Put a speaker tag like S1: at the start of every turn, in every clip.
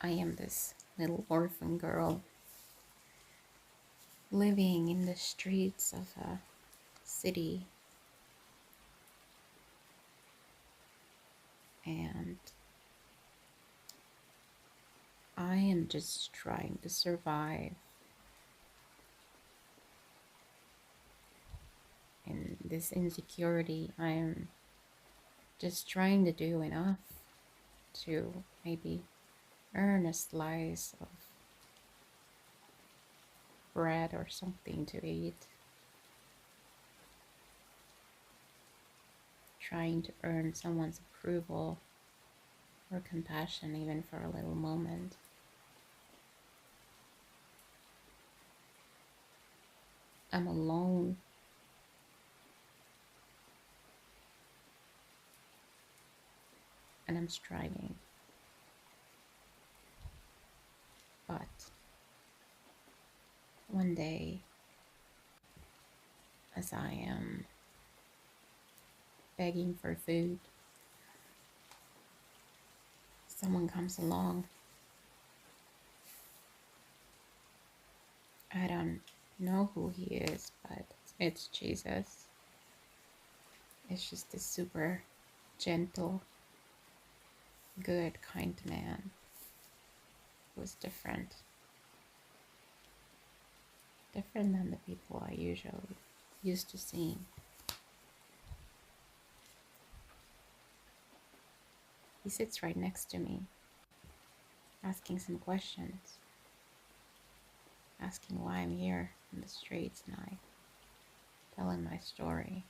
S1: I am this little orphan girl living in the streets of a city, and I am just trying to survive in this insecurity. I am just trying to do enough to maybe earn a slice of bread or something to eat. Trying to earn someone's approval or compassion, even for a little moment. I'm alone. And I'm striving. But one day, as I am begging for food, someone comes along. I don't know who he is, but it's Jesus. It's just this super gentle, good, kind man who's different. Different than the people I usually used to seeing. He sits right next to me, asking some questions, asking why I'm here in the streets, and I tell him my story.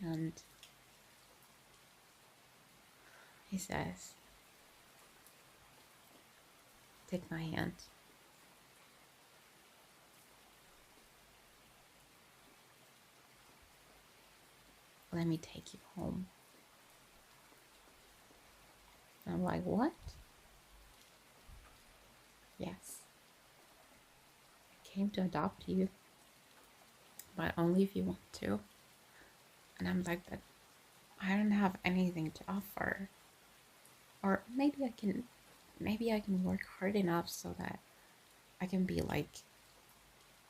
S1: And he says, "Take my hand." "Let me take you home." And I'm like, "What?" "Yes. I came to adopt you, but only if you want to." And I'm like, "But I don't have anything to offer. Or maybe I can work hard enough so that I can be like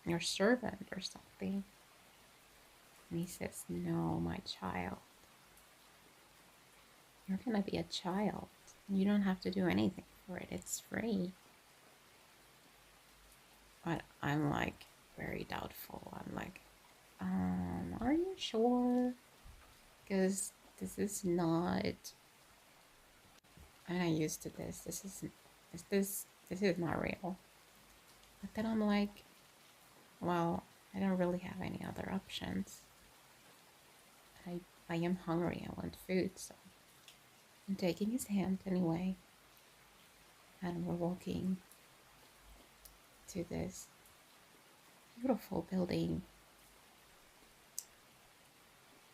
S1: your servant or something." And he says, "No, my child. You're gonna be a child. You don't have to do anything for it. It's free." But I'm like very doubtful. I'm like, are you sure? Because this is not, I'm not used to this. This is not real. But then I'm like, well, I don't really have any other options. I am hungry. I want food, so I'm taking his hand anyway. And we're walking to this beautiful building.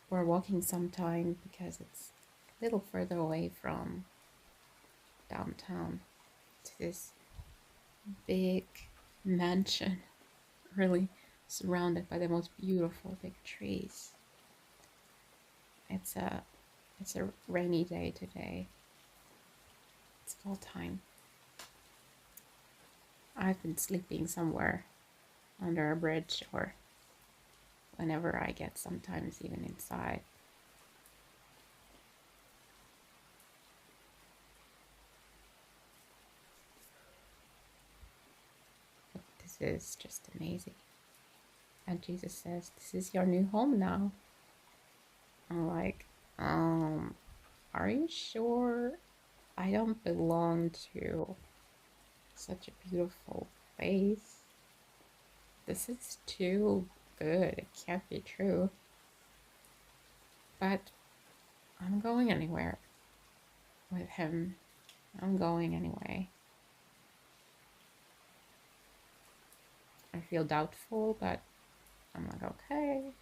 S1: We're walking sometime because it's a little further away from downtown, to this big mansion, really surrounded by the most beautiful big trees. It's a rainy day today. It's fall time. I've been sleeping somewhere under a bridge, or whenever I get, sometimes even inside. But this is just amazing. And Jesus says, "This is your new home now." I'm like, are you sure? I don't belong to such a beautiful place. This is too good. It can't be true. But I'm going anywhere with him. I'm going anyway. I feel doubtful, but I'm like, okay.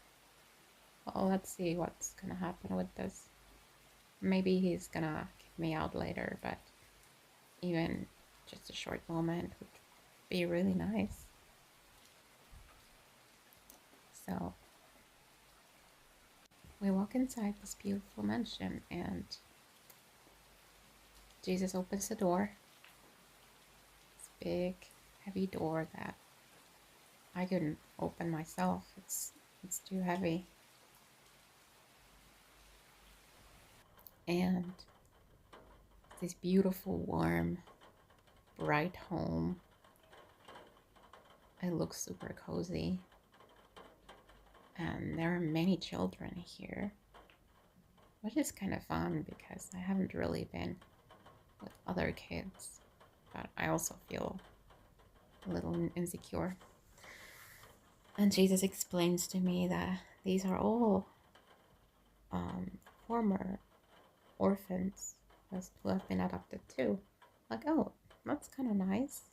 S1: Well, let's see what's gonna happen with this. Maybe he's gonna kick me out later, but even just a short moment would be really nice. So we walk inside this beautiful mansion, and Jesus opens the door. It's a big, heavy door that I couldn't open myself. It's too heavy. And this beautiful, warm, bright home. It looks super cozy. And there are many children here, which is kind of fun because I haven't really been with other kids, but I also feel a little insecure. And Jesus explains to me that these are all former orphans who have been adopted too. Like, oh, that's kind of nice.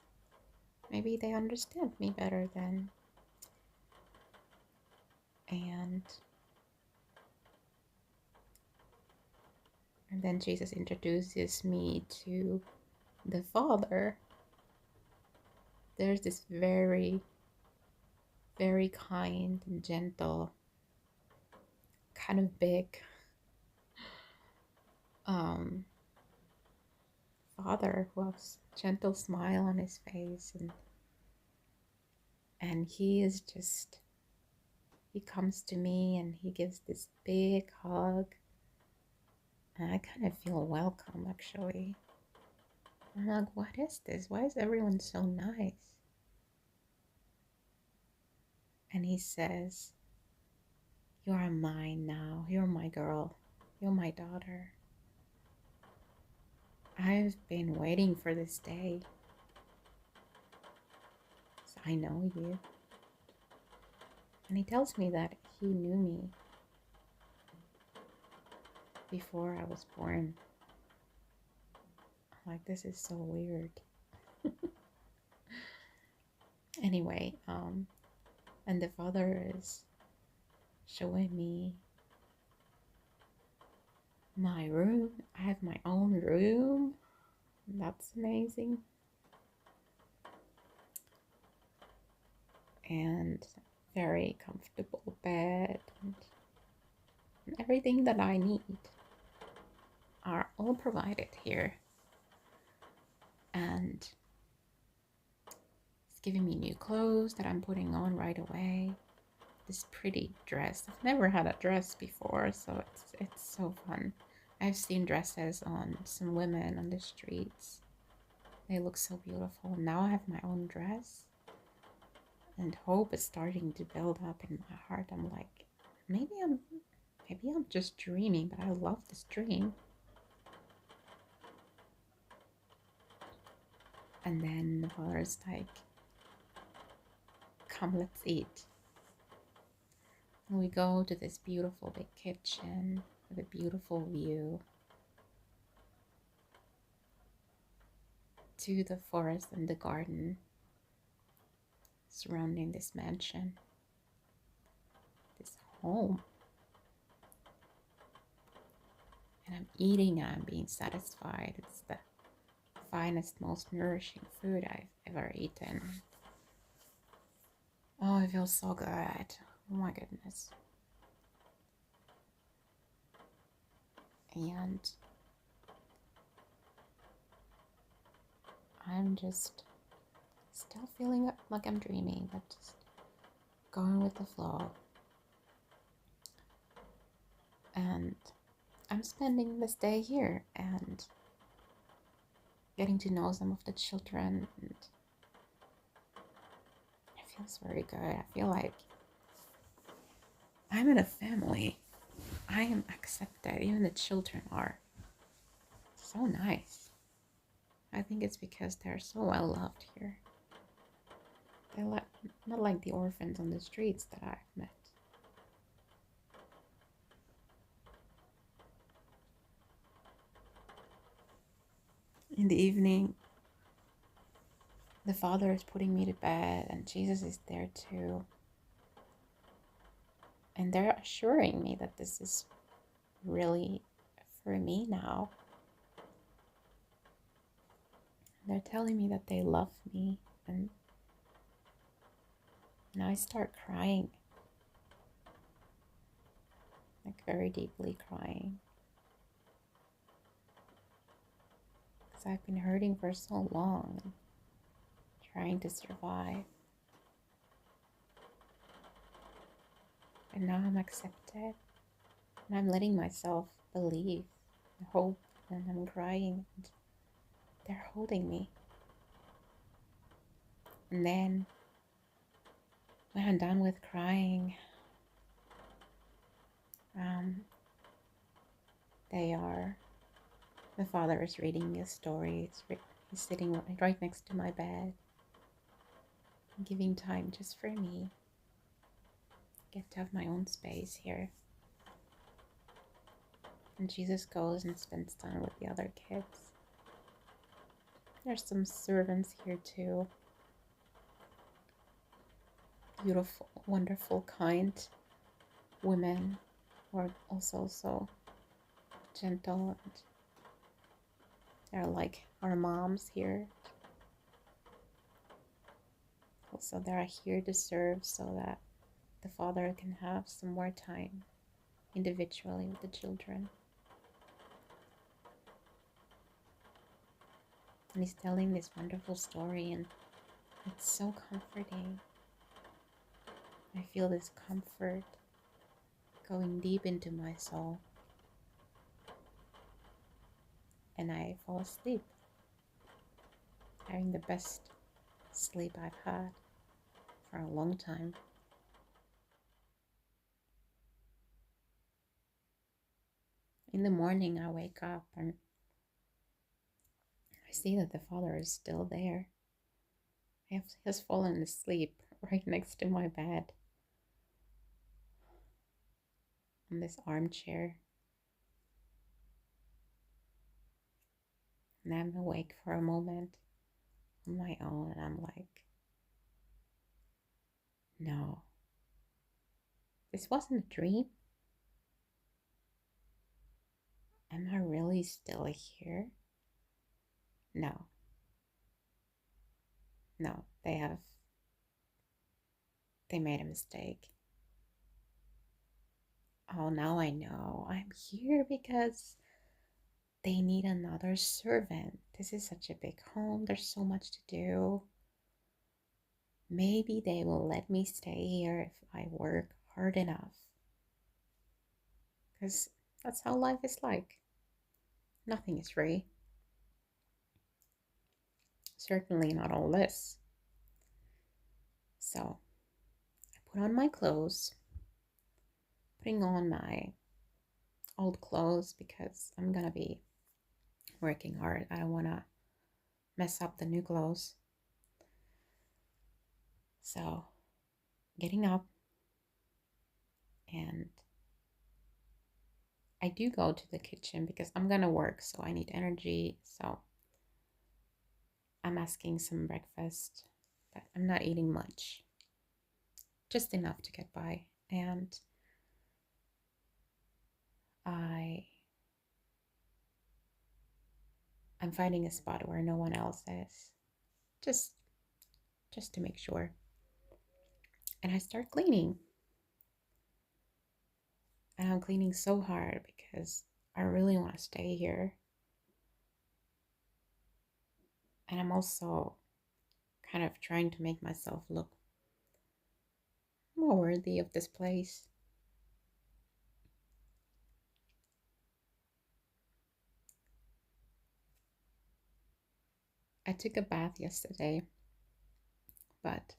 S1: Maybe they understand me better then. And then Jesus introduces me to the father. There's this very, very kind and gentle, kind of big father who has a gentle smile on his face, and he comes to me and he gives this big hug, and I kind of feel welcome actually. I'm like, what is this? Why is everyone so nice? And he says, you are mine now. You're my girl. You're my daughter. I've been waiting for this day. So I know you. And he tells me that he knew me before I was born. I'm like, this is so weird. Anyway, and the father is showing me my room. I have my own room. That's amazing. And very comfortable bed and everything that I need are all provided here. And it's giving me new clothes that I'm putting on right away. This pretty dress. I've never had a dress before, so it's so fun. I've seen dresses on some women on the streets. They look so beautiful. Now I have my own dress. And hope is starting to build up in my heart. I'm like, maybe I'm just dreaming, but I love this dream. And then the father's like, come, let's eat. And we go to this beautiful big kitchen with a beautiful view to the forest and the garden surrounding this mansion, this home. And I'm eating and I'm being satisfied. It's the finest, most nourishing food I've ever eaten. Oh, it feels so good. Oh my goodness. And I'm just still feeling like I'm dreaming, but just going with the flow. And I'm spending this day here and getting to know some of the children, and it feels very good. I feel like I'm in a family. I am accepted. Even the children are. So nice. I think it's because they're so well loved here. They're not like the orphans on the streets that I've met. In the evening, the father is putting me to bed and Jesus is there too. And they're assuring me that this is really for me now. They're telling me that they love me, and I start crying, like very deeply crying. I've been hurting for so long, trying to survive. And now I'm accepted. And I'm letting myself believe and hope, and I'm crying. And they're holding me. And then when I'm done with crying, the father is reading me a story. He's sitting right next to my bed, giving time just for me. Get to have my own space here. And Jesus goes and spends time with the other kids. There's some servants here too. Beautiful, wonderful, kind women who are also so gentle, and they're like our moms here. Also, they're here to serve so that the father can have some more time individually with the children. And he's telling this wonderful story, and it's so comforting. I feel this comfort going deep into my soul. And I fall asleep, having the best sleep I've had for a long time. In the morning, I wake up and I see that the father is still there. He has fallen asleep right next to my bed on this armchair. And I'm awake for a moment on my own, and I'm like, no, this wasn't a dream. Am I really still here? No. No, they made a mistake. Oh, now I know. I'm here because they need another servant. This is such a big home. There's so much to do. Maybe they will let me stay here if I work hard enough. Because that's how life is like. Nothing is free. Certainly not all this. So I put on my clothes, putting on my old clothes because I'm gonna be working hard. I don't wanna mess up the new clothes. So getting up, and I do go to the kitchen because I'm gonna work, so I need energy. So I'm asking some breakfast, but I'm not eating much, just enough to get by. And I'm finding a spot where no one else is, just to make sure. And I start cleaning. And I'm cleaning so hard because I really want to stay here. And I'm also kind of trying to make myself look more worthy of this place. I took a bath yesterday, but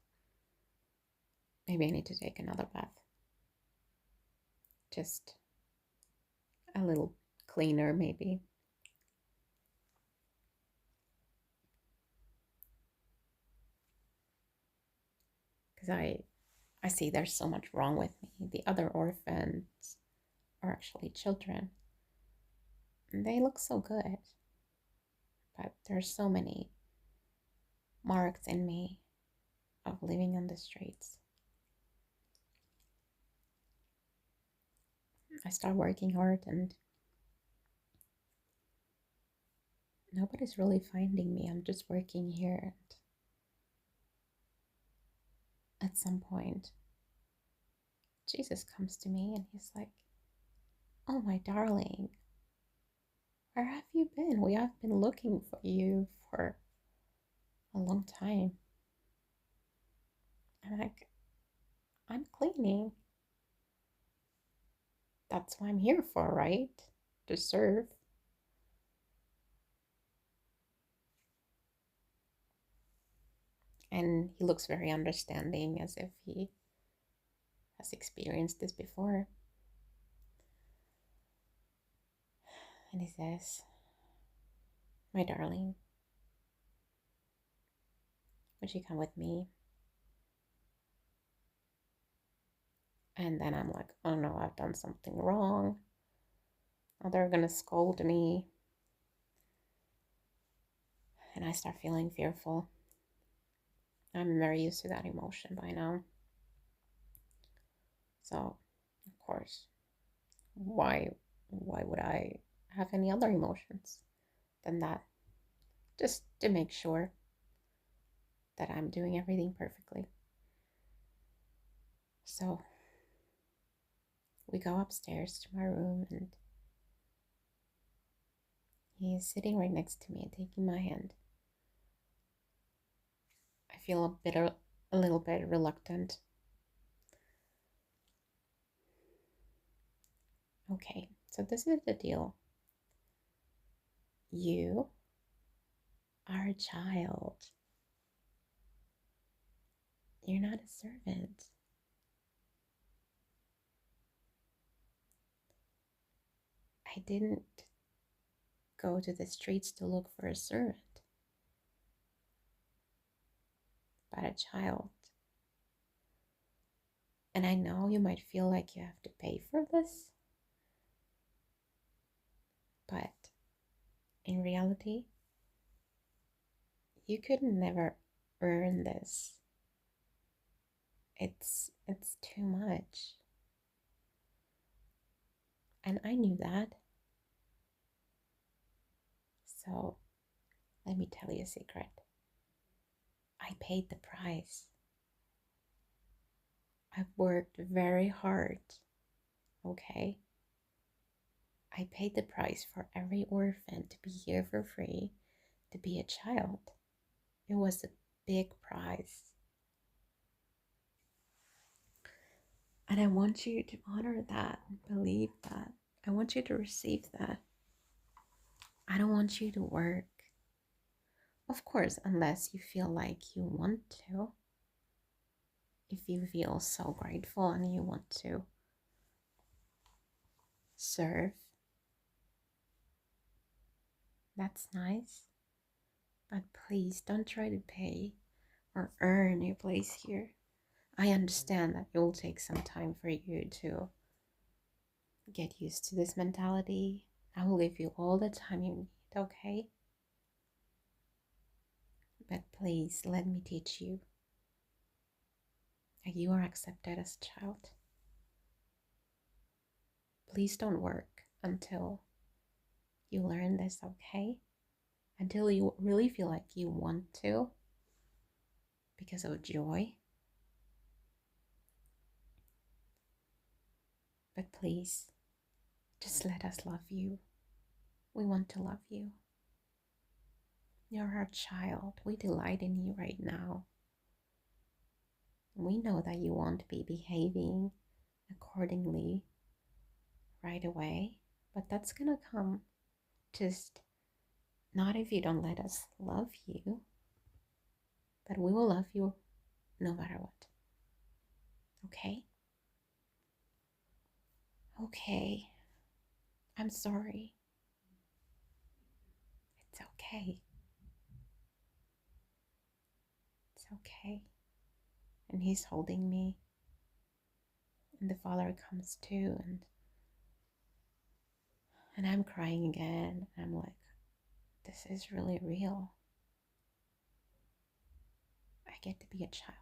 S1: maybe I need to take another bath. Just a little cleaner, maybe. Because I see there's so much wrong with me. The other orphans are actually children. And they look so good. But there's so many marks in me of living on the streets. I start working hard and nobody's really finding me. I'm just working here. And at some point, Jesus comes to me and he's like, "Oh, my darling, Where have you been? We have been looking for you for a long time. I'm like, I'm cleaning. That's what I'm here for, right? To serve. And he looks very understanding, as if he has experienced this before. And he says, my darling, would you come with me? And then I'm like, oh no, I've done something wrong. Oh, they're gonna scold me. And I start feeling fearful. I'm very used to that emotion by now. So, of course, why would I have any other emotions than that? Just to make sure that I'm doing everything perfectly. So we go upstairs to my room, and he is sitting right next to me and taking my hand. I feel a little bit reluctant. Okay, so this is the deal. You are a child. You're not a servant. I didn't go to the streets to look for a servant, but a child. And I know you might feel like you have to pay for this, but in reality, you could never earn this. It's too much. And I knew that. So let me tell you a secret. I paid the price. I've worked very hard, okay? I paid the price for every orphan to be here for free, to be a child. It was a big price. And I want you to honor that, believe that. I want you to receive that. I don't want you to work. Of course, unless you feel like you want to. If you feel so grateful and you want to serve, that's nice. But please don't try to pay or earn your place here. I understand that it will take some time for you to get used to this mentality. I will give you all the time you need, okay? But please let me teach you that you are accepted as a child. Please don't work until you learn this, okay? Until you really feel like you want to because of joy. But please, just let us love you. We want to love you. You're our child. We delight in you right now. We know that you won't be behaving accordingly right away, but that's gonna come. Just not if you don't let us love you, but we will love you no matter what. Okay? Okay. I'm sorry. It's okay. It's okay. And he's holding me. And the father comes too, and I'm crying again. I'm like, this is really real. I get to be a child.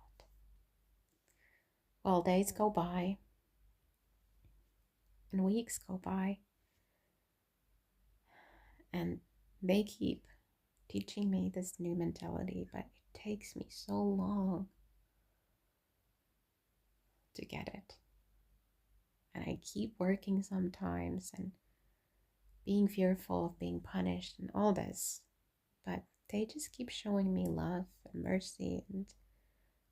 S1: Well, days go by and weeks go by, and they keep teaching me this new mentality, but it takes me so long to get it. And I keep working sometimes, and being fearful of being punished and all this. But they just keep showing me love and mercy. And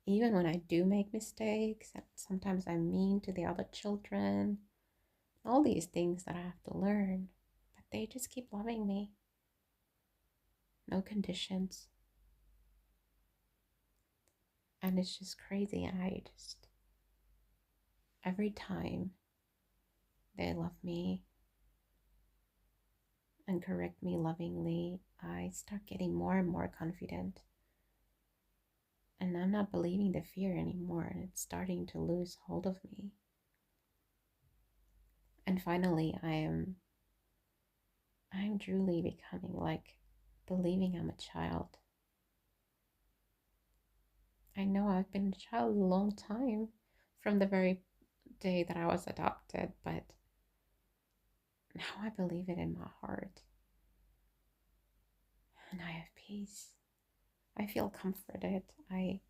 S1: even when I do make mistakes, and sometimes I'm mean to the other children, all these things that I have to learn, but they just keep loving me. No conditions. And it's just crazy. Every time they love me and correct me lovingly, I start getting more and more confident. And I'm not believing the fear anymore, and it's starting to lose hold of me. And finally, I'm truly becoming like believing I'm a child. I know I've been a child a long time from the very day that I was adopted, but now I believe it in my heart. And I have peace. I feel comforted. I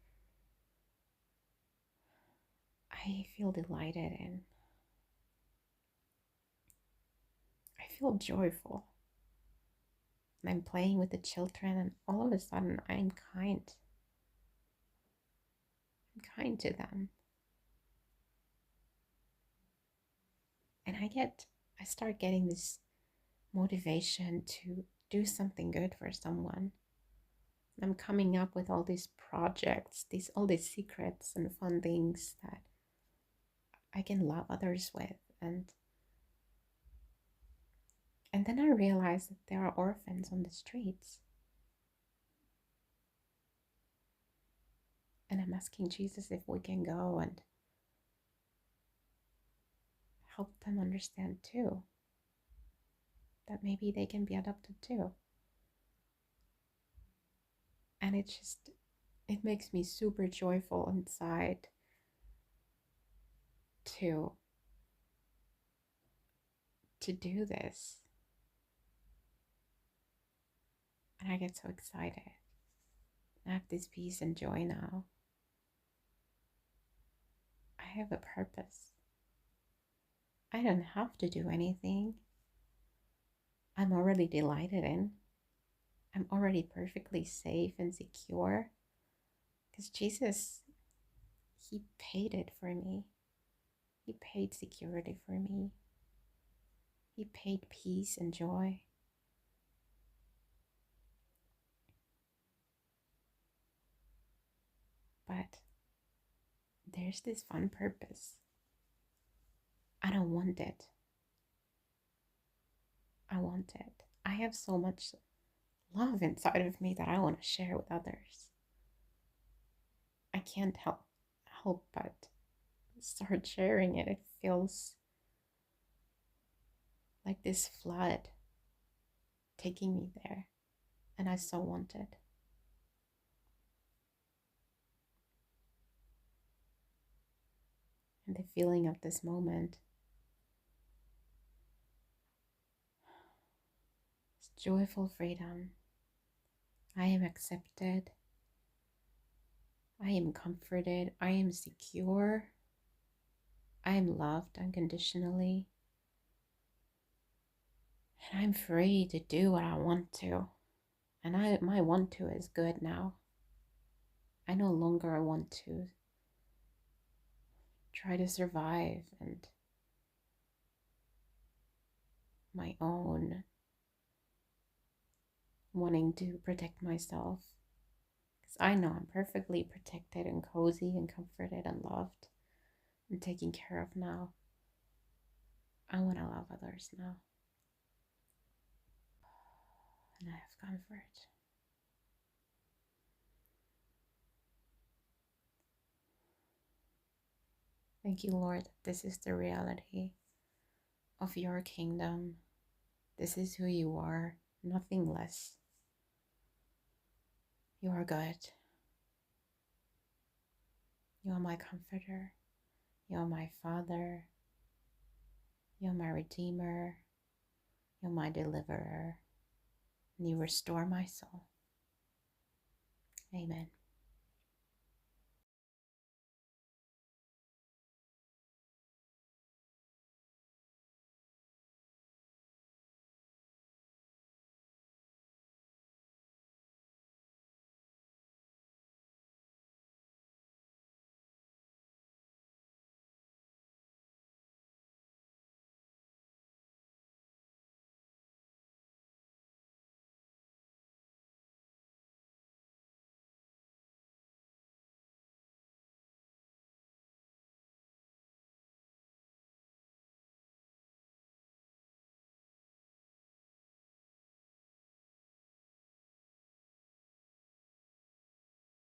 S1: feel delighted, and I feel joyful. And I'm playing with the children, and all of a sudden I'm kind. I'm kind to them. And I start getting this motivation to do something good for someone. I'm coming up with all these projects, all these secrets and fun things that I can love others with. And then I realized that there are orphans on the streets. And I'm asking Jesus if we can go and help them understand too, that maybe they can be adopted too. And it makes me super joyful inside to do this. And I get so excited. I have this peace and joy now. I have a purpose. I don't have to do anything. I'm already delighted in. I'm already perfectly safe and secure because Jesus, He paid it for me. He paid security for me. He paid peace and joy. But there's this fun purpose. I don't want it. I want it. I have so much love inside of me that I want to share with others. I can't help but start sharing it. It feels like this flood taking me there, and I so want it. And the feeling of this moment is joyful freedom. I am accepted. I am comforted. I am secure. I am loved unconditionally. And I'm free to do what I want to. And my want to is good now. I no longer want to try to survive and my own wanting to protect myself. Because I know I'm perfectly protected and cozy and comforted and loved and taken care of now. I want to love others now. And I have comfort. Thank you, Lord. This is the reality of your kingdom. This is who you are, nothing less. You are good. You are my comforter. You are my Father. You are my Redeemer. You are my Deliverer. And you restore my soul. Amen.